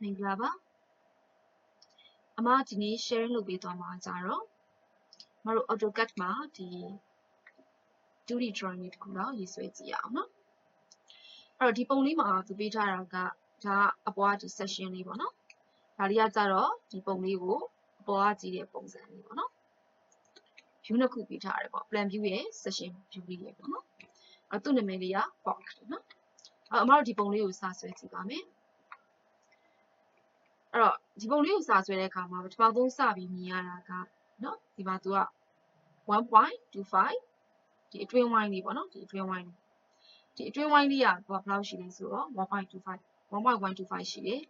မင်္ဂလာပါအမဒီနေ့ sharing လုပ်ပေးသွားမှာကြတော့မတို့ AutoCAD မှာဒီ 2D drawing တစ်ခုတော့ရေးဆွဲကြည့်ရအောင်နော်အဲ့တော့ဒီပုံလေးမှာသူပေးထားတာကဒါအပေါ်ကဒီ section လေးပေါ့နော်ဒါလေးကကြတော့ဒီပုံလေးကိုအပေါ်ကကြည့်တဲ့ပုံစံလေးပေါ့နော် view နှစ်ခုပေးထားရတယ်ပေါ့ plan view ရဲ့ section view လေးရဲ့ပေါ့နော်အဲ့သူ့နာမည်လေးက box နော်အမတို့ဒီပုံလေးကိုစဆွဲကြည့်ပါမယ်အဲ့တော့ဒီပုံလေးကိုစာဆွဲတဲ့အခါမှာပထမဆုံးစပြီးမြင်ရတာကနော်ဒီမှာသူက 1.25 ဒီအတွင်းဝိုင်းလေးပေါ့နော်ဒီအတွင်းဝိုင်းလေးကဘယ်လောက်ရှိလဲဆိုတော့ 1.25 ရှိတယ်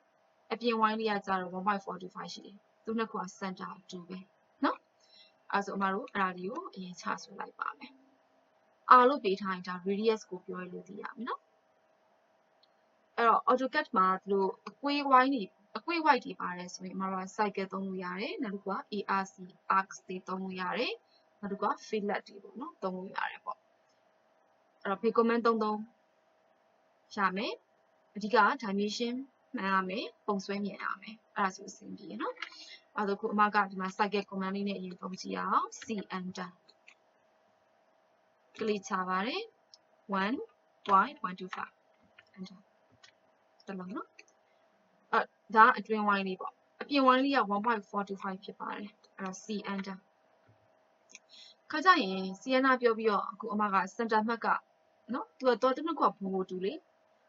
အပြင်ဝိုင်းလေးကကျတော့ 1.425 ရှိတယ်သူနှစ်ခုက center အတူပဲနော်အဲ့ဆိုအမတို့အဲ့ဒါလေးကိုအရင်ချဆွဲလိုက်ပါမယ် R လို့ပေးထားရင်ဒါ radius ကိုပြောရလို့သိရမယ်နော်အဲ့တော့ AutoCAD မှာသူတို့အကွေးဝိုင်းတွေပါတယ်ဆိုရင်အမတို့က cycle သုံးလို့ရတယ်နောက်တစ်ခုက ARC arcs တွေသုံးလို့ရတယ်နောက်တစ်ခုက fillet တွေပေါ့နော်သုံးလို့ရတယ်ပေါ့အဲ့တော့ big comment သုံးရမယ်အဓိက dimension မှန်ရမယ်ပုံဆွဲမြင်ရမယ်အဲ့ဒါဆိုအဆင်ပြေနော်အဲ့ဒါခုအမကဒီမှာ cycle command လေးနဲ့အရင်သုံးကြည့်ရအောင် C enter ကလစ်ချပါတယ် 1.125 enter တလုံးနော်ဒါအတွင်းဝိုင်းလေးပေါ့အပြင်ဝိုင်းလေးက 1.425 ဖြစ်ပါတယ်အဲ့တော့ C enter ခါကြရင် C enter ပြောပြီးတော့အခုအမက center မှတ်ကနော်သူကတော့တစ်ခုကဘိုးတူလေ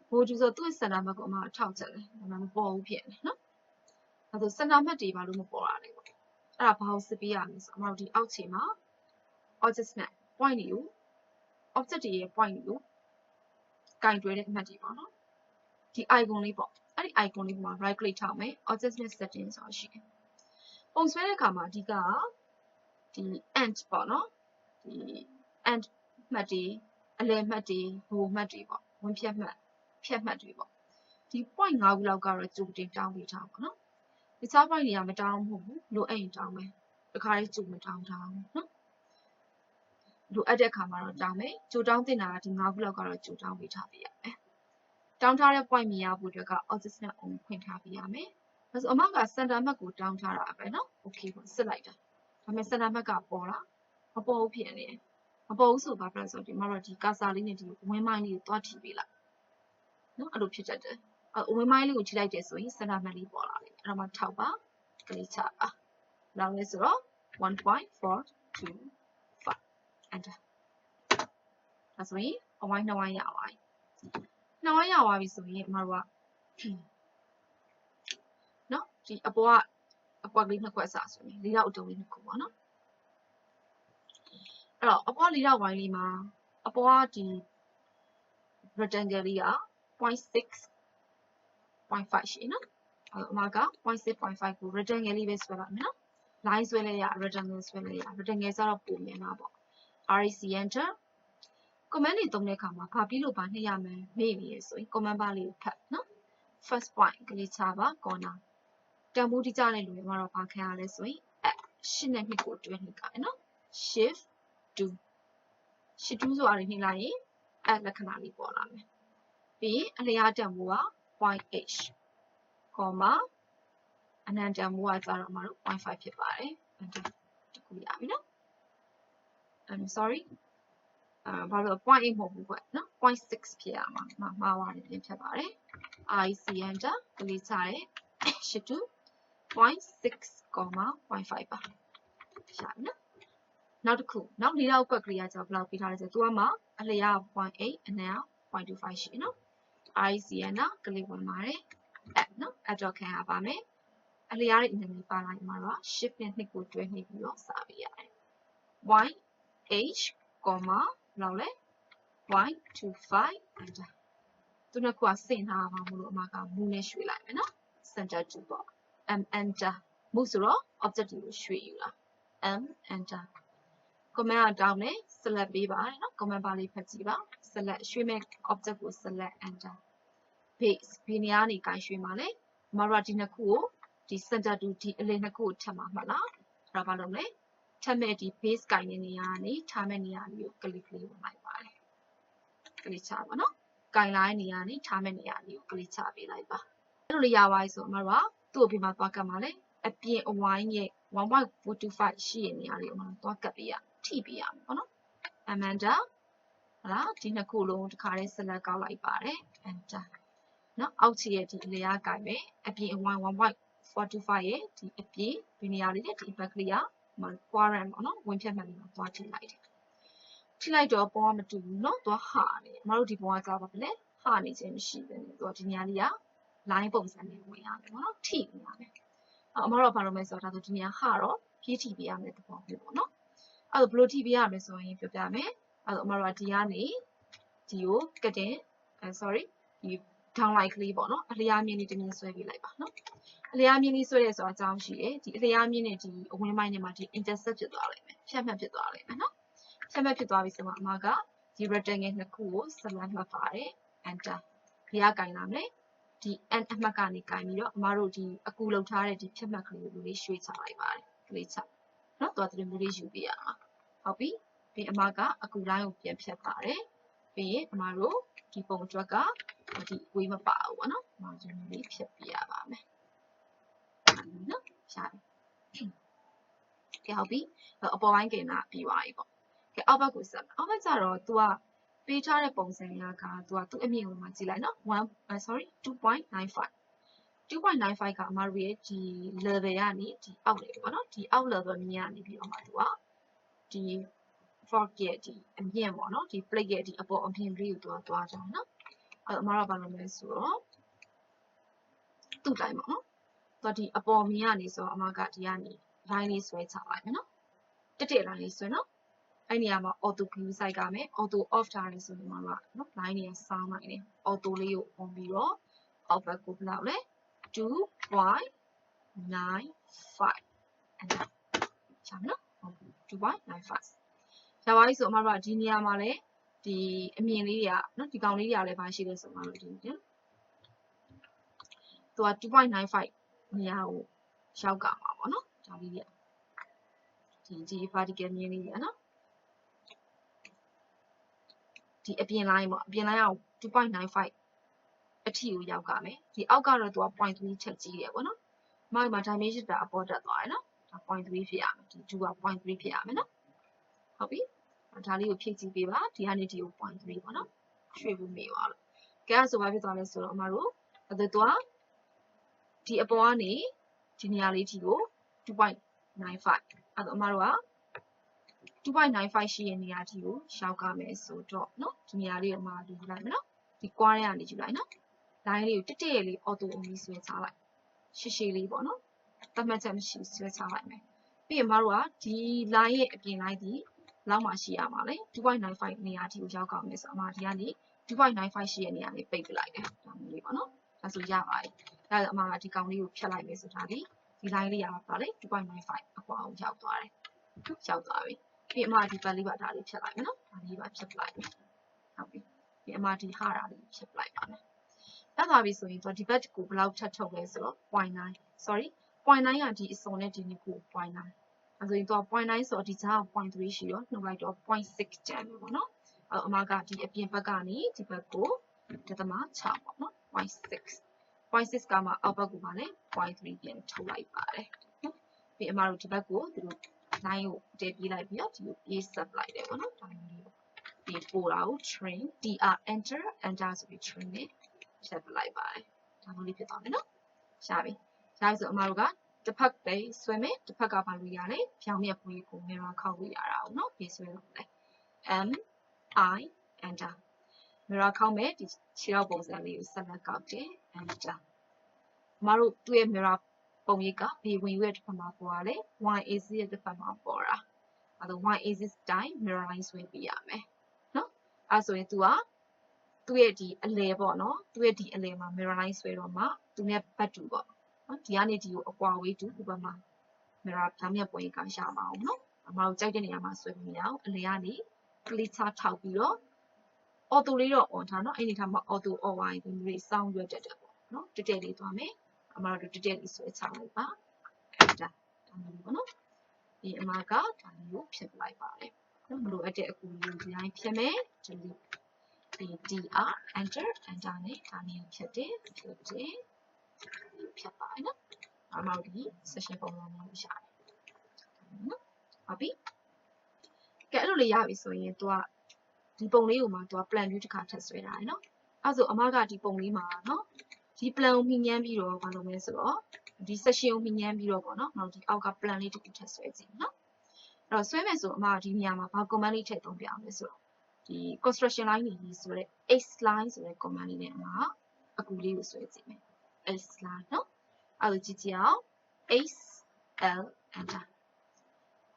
ဘိုးတူဆိုသူ့ center မှတ်ကိုအမထောက်ချက်တယ်ဒါမှမပေါ်ဘူးဖြစ်နေနော်အဲ့ဒါ center မှတ်တွေဘာလို့မပေါ်ရလဲပေါ့အဲ့ဒါဘာလို့စစ်ပေးရမလဲဆိုအမတို့ဒီအောက်ခြေမှာ object နဲ့ point တွေကို object တွေရဲ့ point တွေကိုကင်တွဲတဲ့အမှတ်တွေပေါ့နော်ဒီ icon လေးပေါ့အဲ့ဒီ icon လေးမှာ right click ထောက်မယ် object နဲ့ setting ဆိုတာရှိတယ်ပုံဆွဲတဲ့အခါမှာအဓိကဒီ end ပေါ့နော်ဒီ end မှတ်တွေအလယ်မှတ်တွေဘိုမှတ်တွေပေါ့ဝင်ဖြတ်မှတ်ဖြတ်မှတ်တွေပေါ့ဒီ point 5ခုလောက်ကတော့ကြိုတင်တောင်းပေးထားပါတော့တခြား point တွေကမတောင်းဘူးလိုအပ်ရင်တောင်းမယ်တခါလေးကြိုမတောင်းထားဘူးနော်လိုအပ်တဲ့အခါမှာတော့တောင်းမယ်ကြိုတောင်းတင်တာကဒီ5ခုလောက်ကတော့ကြိုတောင်းပေးထားပေးရမယ်တောင်းထားတဲ့ point မြင်ရဖို့အတွက်က object နဲ့ on ဖွင့်ထားပေးရမယ်ဒါဆိုအမက center မှတ်ကိုတောင်းထားတာပဲနော် okay ပေါ့စစ်လိုက်တာဒါပေမဲ့ center မှတ်ကပေါ်လားမပေါ်ဘူးဖြစ်နေတယ်မပေါ်ဘူးဆိုဘာဖြစ်လဲဆိုတော့ဒီမှာတော့ဒီ cursor လေးနဲ့ဒီဝင်းမိုင်းလေးကိုတွားထိပေးလိုက်နော်အဲ့လိုဖြစ်တတ်တယ်ဝင်းမိုင်းလေးကိုထိလိုက်တယ်ဆိုရင် center မှတ်လေးပေါ်လာတယ်အဲ့တော့မှထောက်ပါကလေးချပါနောက်လဲဆိုတော့ 1.425 enter ဒါဆိုရင်အဝိုင်း2ဝိုင်းရပါပြီ2ဝိုင်းရပါပြီဆိုရင်အမတို့ကနော်ဒီအပေါ်ကအကွက်ကလေးနှစ်ခွက်အစဆိုရင်၄ရောက်အတုံးလေးနှစ်ခုပေါ့နော်အဲ့တော့အပေါ်၄ရောက်ဝိုင်းလေးမှာအပေါ်ကဒီ rectangle လေးက 0.6.5 ရှိနော်အဲ့အမက 0.6.5 ကို rectangle လေးပဲဆွဲလိုက်မယ်နော် line ဆွဲလဲရ rectangle ဆွဲလဲရ rectangle ဆိုတော့ပုံမြန်တာပေါ့ REC enter command တွေသုံးတဲ့အခါမှာဘာပြီးလို့ဘာနှိပ်ရမယ်မေ့နေရဆိုရင် command bar လေးကိုဖတ်နော် first point ကလေးချပါ corner တန်ဖိုးတိကျတဲ့လူတွေမှာတော့ဘာခံရလဲဆိုရင်8နဲ့2ကိုတွဲနှိပ်ကြတယ်နော် shift 2 shift 2ဆိုတာနှိပ်လိုက်ရင်လက္ခဏာလေးပေါ်လာမယ်ပြီးရင်အလျားတန်ဖိုးက 0.h အနံတန်ဖိုးကကျတော့မှာတော့ 0.5 ဖြစ်ပါတယ်တခုရပြီနော် sorry ဘာလို့ 0.8 မဟုတ်ဘူးကွနော် 0.6 ဖြစ်ရမှာမှားပါတယ်ပြင်ဖြတ်ပါတယ် IC enter ကလေးချတယ် shift 2 0.6,0.5 ပါရှာနော်နောက်တစ်ခုနောက်၄လောက်ကွက်ကလေးကကြောင့်ဘယ်လောက်ပေးထားလဲဆိုတော့သူကမှအလျား 0.8 အနံ 0.25 ရှိနော် IC enter ကလေးဝင်ပါတယ်နော်အတော့ခံရပါမယ်အလျားရဲ့အနေနဲ့ပါလိုက်မှာတော့ shift နဲ့2ကိုတွဲနှိပ်ပြီးတော့စာပေးရတယ် 1h လောက်လဲ 0.25 enter သူနှစ်ခုကဆင့်ထားမှာမလို့အမကမူနဲ့ရွှေ့လိုက်မယ်နော် center 2ပေါ့ enter မူဆိုတော့ object ကိုရွှေ့ယူလာ enter command ကတောင်းတယ် select ပေးပါတယ်နော် command bar လေးဖတ်ကြည့်ပါ select ရွှေ့မဲ့ object ကို select enter base ဘယ်နေရာကနေကိုင်ရွှေ့မှာလဲအမတို့ကဒီနှစ်ခုကိုဒီ center 2ဒီအလယ်နှစ်ခုကိုထပ်မှာမှတ်လားအဲ့တော့ဘာလုပ်လဲထပ်မဲ့ဒီ base ကိုင်တဲ့နေရာကနေထားမဲ့နေရာလေးကို click လေးဝင်လိုက်ပါတယ် click ချပါနော်ကိုင်လိုက်နေရာနေထားမဲ့နေရာလေးကို click ချပေးလိုက်ပါ လိုလေးရပါဆိုအမတို့ကသူ့အပြင်မှာသွားကတ်မှာလေအပြင်အဝိုင်းရဲ့ 1.425 ရှိတဲ့နေရာလေးကိုမှသွားကတ်ပေးရထိပေးရမှာပေါ့နော် Amanda ဟုတ်လားဒီနှစ်ခုလုံးတစ်ခါလေး select ကောက်လိုက်ပါတယ် Enter နော်အောက်ခြေရဲ့ဒီလေယားကိုင်မယ်အပြင်အဝိုင်း 1.425 ရဲ့ဒီအပြင်ဒီနေရာလေးနဲ့ဒီဘက်ကလေးက quadrant ပေါ့နော်ဝင်ဖြတ်မှတ်ပြီးတော့သွားထိလိုက်တယ်ထိလိုက်တော့ပုံကမတူဘူးเนาะသွားဟာနေအမတို့ဒီပုံကကြာပါဗလဲဟာနေခြင်းမရှိဘူးသူကဒီနေရာလေးက line ပုံစံနဲ့ဝင်ရမယ်ပေါ့နော်ထိနေရမယ်အမတို့ကဘာလုပ်မလဲဆိုတော့ဒါဆိုဒီနေရာဟာတော့ပြေးထိပေးရမယ်သဘောမျိုးပေါ့နော်အဲ့တော့ဘယ်လိုထိပေးရမလဲဆိုရင်ပြောပြမယ်အဲ့တော့အမတို့ကဒီကနေဒီကိုကတ်တင်sorry ဒီ downline ကလေးပေါ့နော်အလျားမြင့်လေးတစ်မြင့်ဆွဲပေးလိုက်ပါနော်အလျားမြင့်လေးဆွဲရဲဆိုတော့အကြောင်းရှိတယ်ဒီအလျားမြင့်နဲ့ဒီအဝင်းပိုင်းနဲ့မှာဒီ intersect ဖြစ်သွားလိမ့်မယ်ဖြတ်မှတ်ဖြစ်သွားလိမ့်မယ်နော်ဖြတ်မှတ်ဖြစ်သွားပြီဆိုတော့အမကဒီ rectangle နှစ်ခုကို select မှတ်ပါတယ် enter ဒီကကင်လာမယ်ဒီ n အမှတ်ကနေကင်ပြီးတော့အမတို့ဒီအကူလောက်ထားတဲ့ဒီဖြတ်မှတ်ကလေးကိုလေးရွှေ့ချလိုက်ပါတယ်ကလေးချနော်တော်တယ်မျိုးလေးယူပေးရမှာဟုတ်ပြီပြီးအမကအကူတိုင်းကိုပြန်ဖြတ်ပါတယ်ပြီးရင်အမတို့ဒီပုံအတွက်ကဒီဝေးမပါဘူးပေါ့နော်။margin လေးဖြတ်ပြရပါမယ်။နော်ရှာပြီ။ကဲဟုတ်ပြီ။အပေါ်ပိုင်းကိန်းကပြီးသွားပြီပေါ့။ကဲအောက်ဘက်ကိုဆက်။အောက်ဘက်ကျတော့ तू ကပေးထားတဲ့ပုံစံက तू ကသူ့အမြင့်ကိုမှကြည့်လိုက်နော်။ 2.95 2.95 ကအမတို့ရဲ့ဒီ level ကနေဒီအောက် level ပေါ့နော်။ဒီအောက် level မြင်ကနေပြီးတော့မှ तू ကဒီ fork ရဲ့ဒီအမြင့်ပေါ့နော်။ဒီ plate ရဲ့ဒီအပေါ်အမြင့်လေးကို तू ကသွားကြတယ်နော်။အမတို့ကဘာလုပ်မလဲဆိုတော့သူ့တိုင်းပေါ့နော်သူဒီအပေါ်မြင်ကနေဆိုတော့အမကဒီကနေ line လေးဆွဲချလိုက်မယ်နော်တက် line လေးဆွဲနော်အဲ့နေရာမှာ auto view site ကမယ် auto off ထားတယ်ဆိုရင်မှနော် line တွေကစောင်းလိုက်တယ် auto လေးကို on ပြီးတော့ output ကိုဘယ်လောက်လဲ 2.95 အဲ့ဒါရှာမယ်နော် 2.95 ရပါပြီဆိုအမတို့ကဒီနေရာမှာလဲဒီအမြင်လေးတွေကနော်ဒီကောင်လေးတွေကလည်းဘာရှိလဲဆိုမှလို့ဒီနော်သူက 2.95 နေရာကိုရောက်ကမှာပေါ့နော်ဒါလေးတွေကဒီ vertical မြင်လေးတွေနော်ဒီအပြင် line ပေါ့အပြင် line က 2.95 အထိကိုရောက်ကမယ်ဒီအောက်ကတော့သူက 0.3 ချက်ကြီးတယ်ပေါ့နော်အမဒီမှာ dimension တာအပေါ်တက်သွားတယ်နော်ဒါ 0.3 ဖြစ်ရမယ်ဒီ2က 0.3 ဖြစ်ရမယ်နော်ဟုတ်ပြီဒါလေးကိုဖြည့်ကြည့်ပေးပါဒီကနေဒီကို 0.3 ပေါ့နော်ရွှေ့ဖို့မေ့သွားလို့ကဲဆိုဘာဖြစ်သွားလဲဆိုတော့အမတို့အဲ့ဒါသူကဒီအပေါ်ကနေဒီနေရာလေးထိကို 2.95 အဲ့တော့အမတို့က 2.95 ရှိတဲ့နေရာထိကိုရောက်ကမယ်ဆိုတော့เนาะဒီနေရာလေးကိုမှယူလိုက်မယ်เนาะဒီ quad ထဲကနေယူလိုက်เนาะ line လေးကိုတက်တက်လေး auto အမီဆွဲချလိုက်ရှည်ရှည်လေးပေါ့เนาะတတ်မှတ်ချက်မရှိဆွဲချလိုက်မယ်ပြီးရင်အမတို့ကဒီ line ရဲ့အပြင် line ဒီလောက်မှရှိရမှာလေ 2.95 နေရာထိကိုရောက်ကောင်းမယ်ဆိုအမဒီကနေ 2.95 ရှိတဲ့နေရာလေးပိတ်ပလိုက်တယ်ဒါမျိုးလေးပေါ့နော်ဒါဆိုရပါပြီဒါဆိုအမကဒီကောင်လေးကိုဖြတ်လိုက်မယ်ဆိုဒါဒီ line လေးရပါလေ 2.95 အကွာကိုရောက်သွားတယ်ရောက်သွားပြီပြီးအမဒီဘက်လေးပါဒါလေးဖြတ်လိုက်မယ်နော်ဒါလေးပါဖြတ်ပလိုက်မယ်ဟုတ်ပြီပြီးအမဒီဟာတာလေးဖြတ်ပလိုက်ပါမယ်အဲ့ဒါပြီဆိုရင်ဒီဘက်ကိုဘယ်လောက်ထပ်ထုတ်လဲဆိုတော့ 0.9 sorry 0.9 ကဒီအစုံနဲ့ဒီနှစ်ခု 0.9 အဲ့ဆိုရင်တော့ 0.9 ဆိုတော့ဒီကြားက 0.3 ရှိတော့နှုတ်လိုက်တော့ 0.6 ကျန်ပြီပေါ့နော်အဲ့အမကဒီအပြင်ဘက်ကနေဒီဘက်ကိုဒသမ6ပေါ့နော် 0.6 ကမှအောက်ဘက်ကိုမှလည်း 0.3 ပြန်ထုတ်လိုက်ပါတယ်နော်ပြီးအမတို့ဒီဘက်ကိုသူတို့ line ကိုတည်ပြီးလိုက်ပြီးတော့ဒီကိုပြေးဆက်လိုက်တယ်ပေါ့နော်ဒါမျိုးလေးပေါ့ပြီးပို့တာကို train dr enter ဆိုပြီး train နဲ့ဆက်ပလိုက်ပါတယ်ဒါမျိုးလေးဖြစ်သွားမယ်နော်ရှာပြီဒါဆိုအမတို့ကတစ်ဖက်ပဲဆွဲမယ်တစ်ဖက်ကဘာလို့ရလဲဖြောင်းမြက်ပွေးကို mirror ခောက်လို့ရတာအောင်နော်ပြေးဆွဲလို့လဲ m I enter mirror ခောက်မယ်ဒီခြေထောက်ပုံစံလေးကိုဆက်လက်ကောက်တယ် enter အမတို့သူ့ရဲ့ mirror ပုံရိပ်ကဘေးဝင်ရွက်တစ်ဖက်မှာပေါ်ရလဲ y axis ရဲ့တစ်ဖက်မှာပေါ်တာအဲဒါ y axis တိုင်း mirror line ဆွဲပြရမယ်နော်အဲဆိုရင် तू ကသူ့ရဲ့ဒီအလဲပေါ့နော်သူ့ရဲ့ဒီအလဲမှာ mirror line ဆွဲတော့မှသူနဲ့ဘတ်တူပေါ့နော်ဒီကနေဒီကိုအကွာဝေးတူဒီဘက်မှာ mirror ဖြားမြက်ပွင့်ကရမှာအောင်နော်အမတို့ကြိုက်တဲ့နေရာမှာဆွဲလို့မရအောင်အလဲကနေ click ချထောက်ပြီးတော့ auto လေးတော့ on ထားနော်အဲ့ဒီထားမှာ auto on ဝိုင်းဒီလိုစောင်းရွက်တက်တယ်ပေါ့နော်တက်တက်လေးသွားမယ်အမတို့တက်တက်လေးဆွဲချလိုက်ပါဒါမျိုးပေါ့နော်ဒီအမကဒါမျိုးကိုဖြတ်လိုက်ပါတယ်နော်မလိုအပ်တဲ့အကူလေးဒီတိုင်းဖြတ်မယ် delete ပြီး dr enter နဲ့ဒါမျိုးဖြတ်တယ် လေးကိုဖြတ်ပါတယ်နော်အမတို့ဒီ session ပုံစံမျိုးရှာတယ်နော်ဟုတ်ပြီကဲအဲ့လိုလေးရပြီဆိုရင်သူကဒီပုံလေးကိုမှသူက plan view တစ်ခါထပ်ဆွဲထားတယ်နော်အဲ့ဆိုအမကဒီပုံလေးမှာနော်ဒီ plan ကိုမြင်ညမ်းပြီးတော့ဘာလုပ်မလဲဆိုတော့ဒီ session ကိုမြင်ညမ်းပြီးတော့ပေါ့နော်နောက်ဒီအောက်က plan လေးတစ်ခုထပ်ဆွဲကြည့်နော်အဲ့တော့ဆွဲမယ်ဆိုအမဒီနေရာမှာဘာ command လေးထည့်သုံးပြအောင်လဲဆိုတော့ဒီ construction line တွေကြီးဆိုတဲ့ h line ဆိုတဲ့ command လေးနဲ့အမအကူလေးကိုဆွဲကြည့်မယ် h line နော်အဲ့လိုကြည့်ကြည့်အောင် h l enter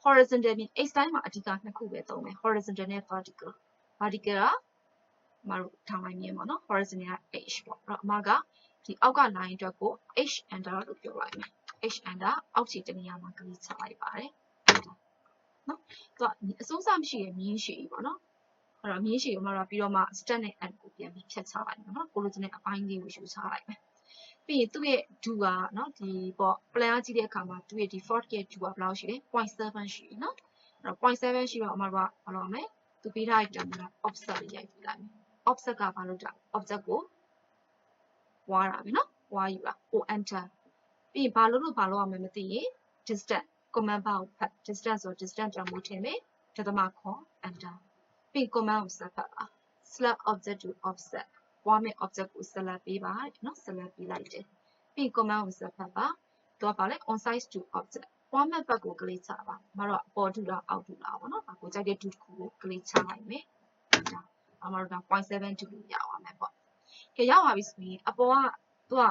horizontal ပြင် h line မှာအဓိကနှစ်ခုပဲသုံးမယ် horizontal နဲ့ vertical vertical ကမတို့ထောင်လိုက်မြင်ပါနော် horizontal က h ပေါ့အဲ့တော့အမကဒီအောက်က line အတွက်ကို h enter လို့ပြောလိုက်မယ် h enter အောက်ခြေတနေရာမှာကလေးချလိုက်ပါတယ်နော်သူကအစိုးစမရှိရဲ့မြင်းရှည်ကြီးပေါ့နော်အဲ့တော့မြင်းရှည်ကိုမတို့ပြီးတော့မှ step နဲ့ add ကိုပြန်ပြီးဖြတ်ချလိုက်မယ်နော်ကိုလိုချင်တဲ့အပိုင်းလေးကိုယူချလိုက်မယ်ပြီးရင်သူ့ရဲ့ do ကနော်ဒီပေါ့ plan ကြည့်တဲ့အခါမှာသူ့ရဲ့ default ရဲ့ do ကဘယ်လောက်ရှိလဲ 0.7 ရှိတယ်နော်အဲ့တော့ 0.7 ရှိတော့အမတို့ကဘာလုပ်မလဲသူပေးထားတဲ့ term က offset လေးရိုက်ပြလိုက်မယ် offset ကဘာလို့တာ object ကိုဝါတာပဲနော်ဝါယူတာ o enter ပြီးရင်ဘာလို့ရမယ်မသိရင် distance command bar ကိုဖတ် distance ဆို distance တမို့ထည့်မယ်ဒသမခွန် enter ပြီး command ကိုဆက်ဖတ်ပါ select object to offset ဝါမဲ့ object ကို select ပေးပါနော် select ပေးလိုက်တယ်ပြီး command ကိုဆက်ဖတ်ပါသူကပါလဲ on size to object ဝါမဲ့ဘက်ကိုကလေးချပါမတော့အပေါ်ထူလားအောက်ထူလားပေါ့နော်ကိုကြိုက်တဲ့တူတစ်ခုကိုကလေးချလိုက်မယ်အမတို့က 0.7 တူရအောင်မယ်ပေါ့ကဲရောက်ပါပြီဆိုရင်အပေါ်ကသူက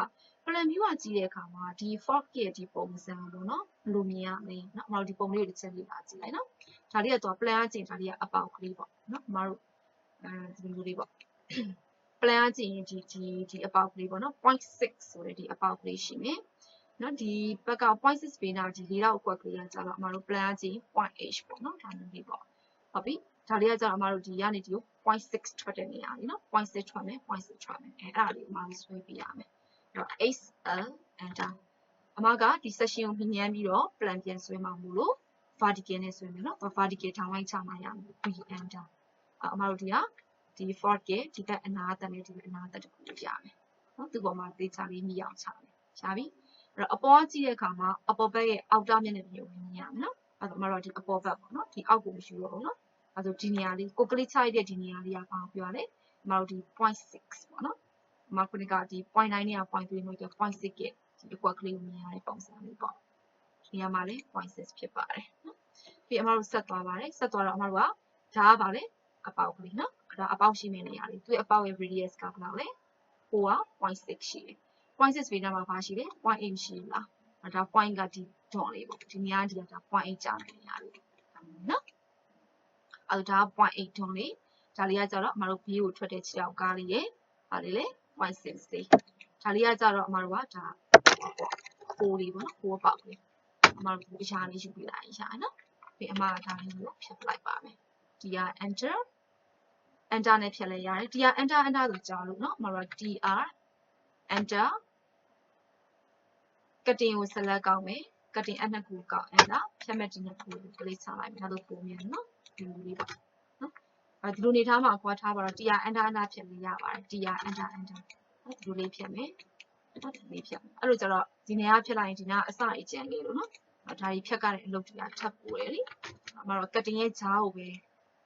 plan view ကကြည့်တဲ့အခါမှာဒီ fork ရဲ့ဒီပုံစံပေါ့နော်ဘယ်လိုမြင်ရမလဲเนาะအမတို့ဒီပုံလေးကိုတစ်ချက်လေးပါကြည့်လိုက်နော်ဒါလေးကသူက plan ကကြည့်ဒါလေးကအပေါက်ကလေးပေါ့နော်အမတို့ဒီလိုလေးပေါ့ plan ကကြည့်ရင်ဒီအပေါက်ကလေးပေါ့နော် 0.6 ဆိုတဲ့ဒီအပေါက်ကလေးရှိမယ်နော်ဒီဘက်က 0.6 ပေးတာဒီ4တော့အကွက်ကလေးကကြတော့အမတို့ plan ကကြည့် 0.8 ပေါ့နော်ဒါမျိုးလေးပေါ့ဟုတ်ပြီဒါလေးကကြတော့အမတို့ဒီကနေဒီကို 0.6 ထွက်တဲ့နေရာလေးနော် 0.6 ထွက်မယ် 0.6 ထွက်မယ်အဲ့ဒါလေးအမတို့ဆွဲပြရမယ်တော့ HL enter အမကဒီ session ကိုမြင်ပြီးတော့ plan ပြန်ဆွဲမှာမို့လို့ vertical နဲ့ဆွဲမယ်နော် vertical ထောင်လိုက်ချမှာရမယ် V enter အမတို့ဒီfork ရဲ့ဒီဘက်အနားတက်နဲ့ဒီဘက်အနားတက်တခုရမယ်နော်သူ့ပေါ်မှာသေချာလေးမြည်အောင်ချမယ်ရှားပြီအဲ့တော့အပေါ်ကြည့်တဲ့အခါမှာအပေါ်ဘက်ရဲ့အောက်တာမျက်နှာပြင်ကိုမြင်ရမယ်နော်အဲ့တော့အမတို့ဒီအပေါ်ဘက်ပေါ့နော်ဒီအောက်ကိုမရှိတော့ဘူးနော်အဲ့ဆိုဒီနေရာလေးကိုကလေးချရတဲ့ဒီနေရာလေးကဘာပြောရလဲအမတို့ဒီ 0.6 ပေါ့နော်အမခုနကဒီ 0.9 နဲ့ 0.3 လို့ 0.6 ရဲ့ဒီအကွက်ကလေးကိုမြင်ရတဲ့ပုံစံလေးပေါ့ဒီနေရာမှာလည်း 0.6 ဖြစ်ပါတယ်နော်ပြီးအမတို့ဆက်သွားပါတယ်ဆက်သွားတော့အမတို့ကဒါကပါလေအပေါက်ကလေးနော်ဒါအပေါက်ရှိမယ့်နေရာလေးသူ့အပေါက်ရဲ့ radius ကဘယ်လောက်လဲဟိုက 0.6 ရှိတယ် 0.6 ပေးတာမှာဘာရှိလဲ 0.8 ရှိလားဒါ point ကဒီ dot လေးပေါ့ဒီနေရာဒီကဒါ 0.8 ကျတဲ့နေရာလေးနော်အဲ့ဒါ 0.8 dot လေးဒါလေးကကြတော့အမတို့ B ကိုထွက်တဲ့ခြေထောက်ကားလေးရဲ့ဟာလေးလေ 0.6 လေးဒါလေးကကြတော့အမတို့ကဒါဟိုလေးပေါ့နော်ဟိုပေါက်လေးအမတို့အရာလေးယူပြလိုက်ရနော်ပြီးအမကဒါလေးကိုဖြတ်လိုက်ပါမယ်ဒီက enter နဲ့ဖြတ်လဲရတယ်ဒီက enter ဆိုကြာလို့เนาะမတော် tr enter cutting ကို select ကောက်မယ် cutting အနှစ်ခုကောက် enter ဖြတ်မဲ့ဒီနှစ်ခုကိုကလေးချလိုက်မယ်ဒါလို့ပုံမြန်เนาะဒီလိုလေးပေါ့เนาะဒီလိုနေထားမှာခွာထားပါတော့ tr enter ဖြတ်လို့ရပါတယ် tr enter เนาะဒီလိုလေးဖြတ်မယ်ဒီလေးဖြတ်အဲ့လိုကြတော့ဒီနေရာဖြတ်လိုက်ရင်ဒီနာအစအကျန်လေးလို့เนาะဒါကြီးဖြတ်ကြတဲ့အလုပ်တွေကထပ်ပို့တယ်လေမတော် cutting ရဲ့ဂျားကိုပဲ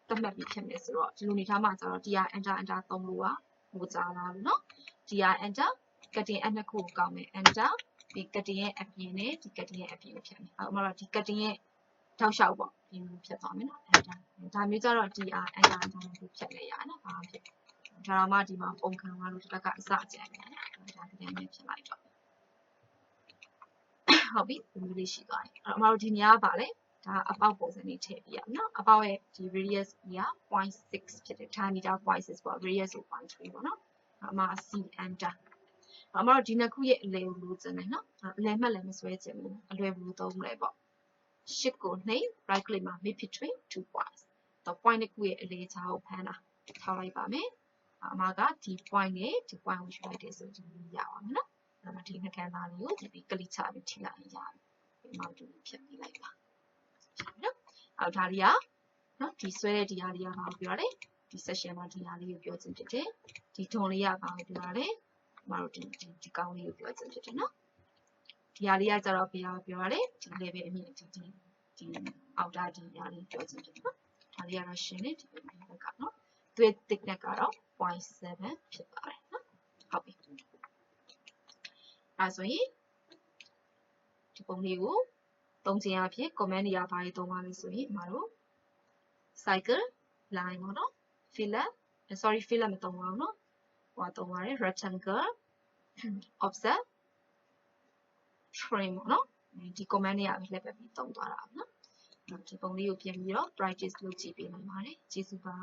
တတ်မှတ်ပြီးဖြစ်မယ်ဆိုတော့ဒီလိုနေထားမှာကျတော့ tr enter သုံးလို့ကဟိုကြားလာလို့เนาะ tr enter cutting အနှစ်ခုကိုကောက်မယ် enter ဒီ cutting ရဲ့အပြင်နဲ့ဒီ cutting ရဲ့အပြင်ကိုဖြတ်မယ်အဲ့တော့ဒီ cutting ရဲ့ထောက်လျှောက်ပေါ့ဒီလိုဖြတ်သွားမယ်เนาะ enter ဒါမျိုးကျတော့ tr enter ကိုဖြတ်လဲရနော်ဘာဖြစ်ဒါမှဒီမှာပုံခံသွားလို့တစ်ကအစအကျန်တယ်နော်ဒါဒီတိုင်းနဲ့ဖြတ်လိုက်တော့ဟုတ်ပြီဒီလိုလေးရှိသွားပြီအဲ့တော့အမတို့ဒီနေရာကပါလေဒါအပေါက်ပုံစံလေးထည့်ပြရအောင်နော်အပေါက်ရဲ့ဒီ radius က 0.6 ဖြစ်တယ် diameter 0.6 ပေါ့ radius ကို 0.3 ပေါ့နော်အမ c enter အမတို့ဒီနှစ်ခုရဲ့အလယ်ကိုလိုချင်တယ်နော်အလယ်မှတ်လည်းမဆွဲချင်ဘူးအလွယ်ဘူးသုံးလဲပေါ့ shift ကိုနှိပ် right click မှာ mid between 2 points တော့ point တစ်ခုရဲ့အလယ်ခြားကိုဖမ်းတာထောက်လိုက်ပါမယ်အမကဒီ point နဲ့ဒီ point ကိုယူလိုက်တယ်ဆိုဒီလိုရအောင်နော်အဲ့တော့ဒီနှစ်ခမ်းသားလေးကိုဒီကလစ်ချပြီးထိလိုက်ရင်ရတယ်ဒီမှာဒီဖြတ်ပြီးလိုက်ပါနော်အော်ဒါလေးကနော်ဒီဆွဲတဲ့ဒီဟာလေးကဘာကိုပြောလဲဒီ session မှာဒီဟာလေးကိုပြောချင်ဖြစ်တယ်ဒီ tone လေးကဘာကိုပြောလဲမတို့ဒီကောင်းလေးကိုပြောချင်ဖြစ်တယ်နော် ဒီဟာလေးကကြတော့ဘယ်ဟာပြောရလဲဒီ level အမြင့်ဒီအောက်တာဒီဟာလေးပြောချင်တယ်နော်ဒါလေးကတော့ရှင်းနေဒီဘက်ကနော်သူရဲ့ thickness ကတော့ 0.7 ဖြစ်ပါတယ်နော်ဟုတ်ပြီအဲဆိုရင်ဒီပုံလေးကိုသုံးခြင်းအဖြစ် comment နေရာဘာတွေသုံးပါလဲဆိုရင်အမတို့ cycle line ပေါ့နော် fillet fillet မသုံးပါဘူးနော်ဟိုကသုံးပါတယ် rectangle offset frame ပေါ့နော်ဒီ comment တွေကလည်းပဲပြီးသုံးသွားတာနော်ဒီပုံလေးကိုပြန်ပြီးတော့ practice လုပ်ကြည့်ပေးနိုင်ပါတယ်ကျေးဇူးပါ